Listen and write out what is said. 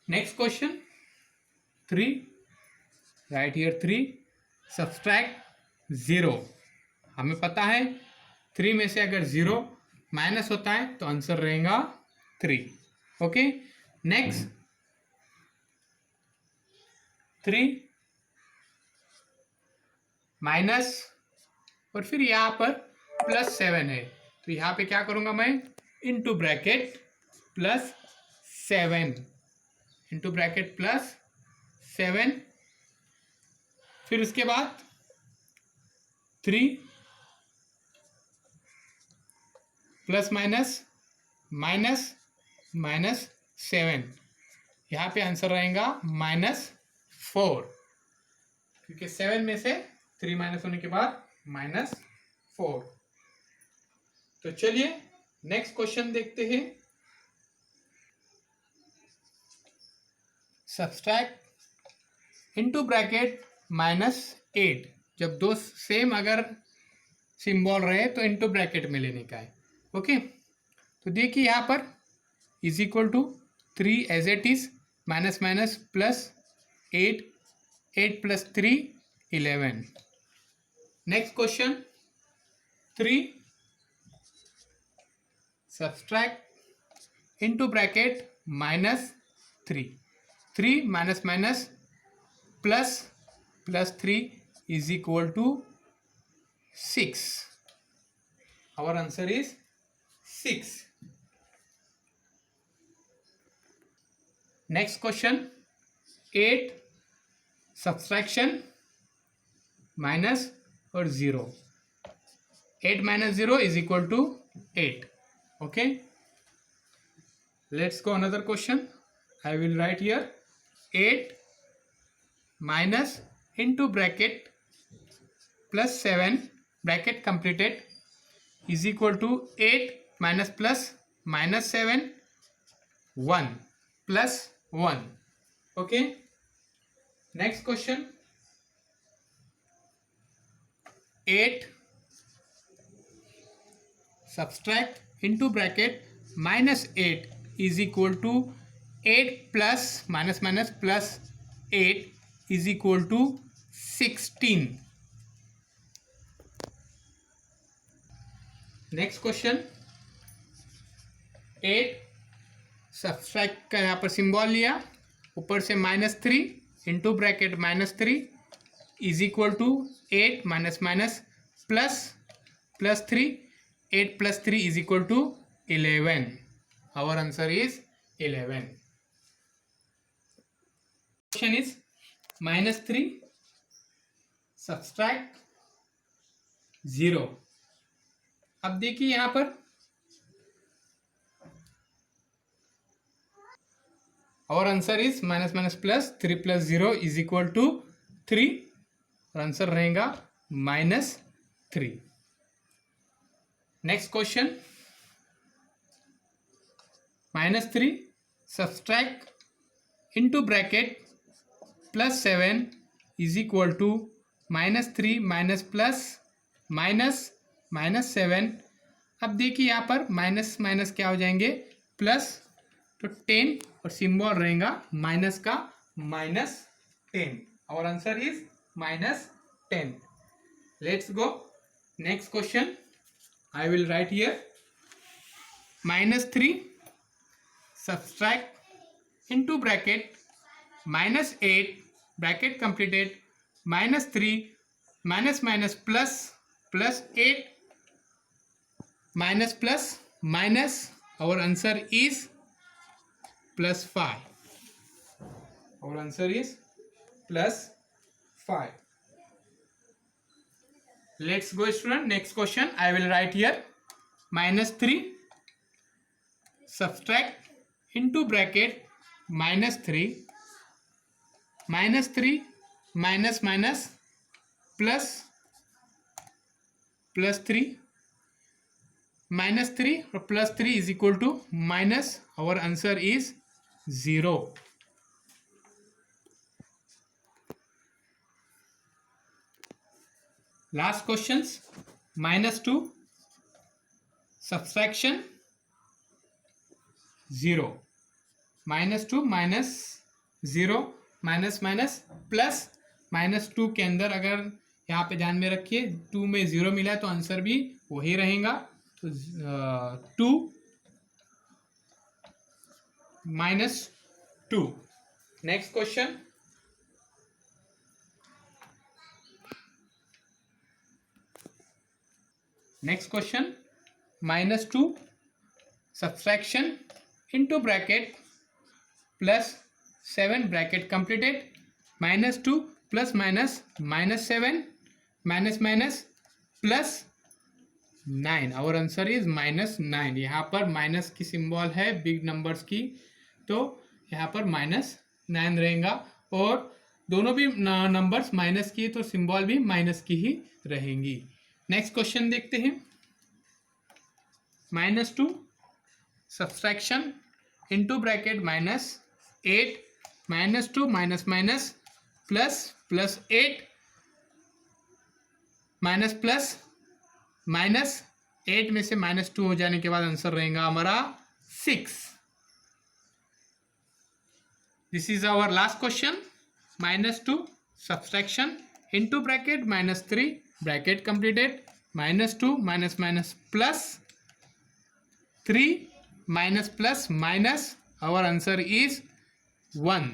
Next question 3, right here 3, subtract 0। हमें पता है 3 में से अगर 0 माइनस होता है तो आंसर रहेगा 3। ओके, नेक्स्ट 3 माइनस और फिर यहाँ पर +7 है, तो यहाँ पे क्या करूँगा मैं, इनटू ब्रैकेट +7, इनटू ब्रैकेट +7, फिर उसके बाद 3 प्लस माइनस माइनस -7, यहाँ पे आंसर रहेगा -4, क्योंकि 7 में से 3 माइनस होने के बाद -4। तो चलिए नेक्स्ट क्वेश्चन देखते हैं। सब्सट्रैक्ट इनटू ब्रैकेट -8, जब दो सेम अगर सिंबल रहे तो इनटू ब्रैकेट में लेने का है। ओके, तो देखिए यहाँ पर is equal to 3 as it is, minus minus plus 8, 8 + 3 11। Next question 3 subtract into bracket -3, 3 minus minus plus +3 is equal to 6। Our answer is 6। Next question 8 subtraction minus और 0, 8 - 0 is equal to 8। Okay, let's go another question. I will write here 8 minus into bracket +7 bracket completed is equal to 8 minus plus -7 1 + 1। Okay, next question 8 subtract into bracket -8 is equal to 8 plus minus minus plus 8 is equal to 16। Next question 8 subtract का यहाँ पर symbol लिया, ऊपर से -3 into bracket -3 is equal to 8 minus minus plus +3, 8 + 3 is equal to 11। Our answer is 11। Question is -3 subtract 0। अब देखिए यहाँ पर और answer is minus minus plus 3 + 0 is equal to 3, और आंसर रहेगा -3। Next question -3 subtract into bracket +7 is equal to -3 minus plus -7। अब देखिए यहाँ पर माइनस माइनस क्या हो जाएंगे प्लस, तो 10 और सिंबल रहेगा माइनस का -10। और answer is -10। Let's go next question. I will write here -3 subtract into bracket -8 bracket completed -3 minus minus plus +8 minus plus minus, our answer is +5. our answer is +5. let's go student, next question. I will write here -3 subtract into bracket -3 minus minus plus +3 -3 और +3 is equal to minus. our answer is 0. last questions -2 subtraction 0 -2 minus 0 minus minus plus, -2 के अंदर अगर यहाँ पे ध्यान में रखिए 2 में 0 मिला है तो आंसर भी वही रहेगा। तो 2 -2। Next question, -2 subtraction into bracket +7 bracket completed, -2 plus minus -7 minus minus +9। Our answer is -9। यहाँ पर माइनस की सिंबल है बिग नंबर्स की, तो यहाँ पर -9 रहेगा। और दोनों भी नंबर्स माइनस की तो सिंबल भी माइनस की ही रहेंगी। नेक्स्ट क्वेश्चन देखते हैं। -2 subtraction into bracket -8 -2 minus minus +8 minus plus -8 में से -2 हो जाने के बाद आंसर रहेगा हमारा 6। This is our last question. -2 subtraction into bracket -3 bracket completed, -2 minus minus +3 minus plus minus, our answer is 1।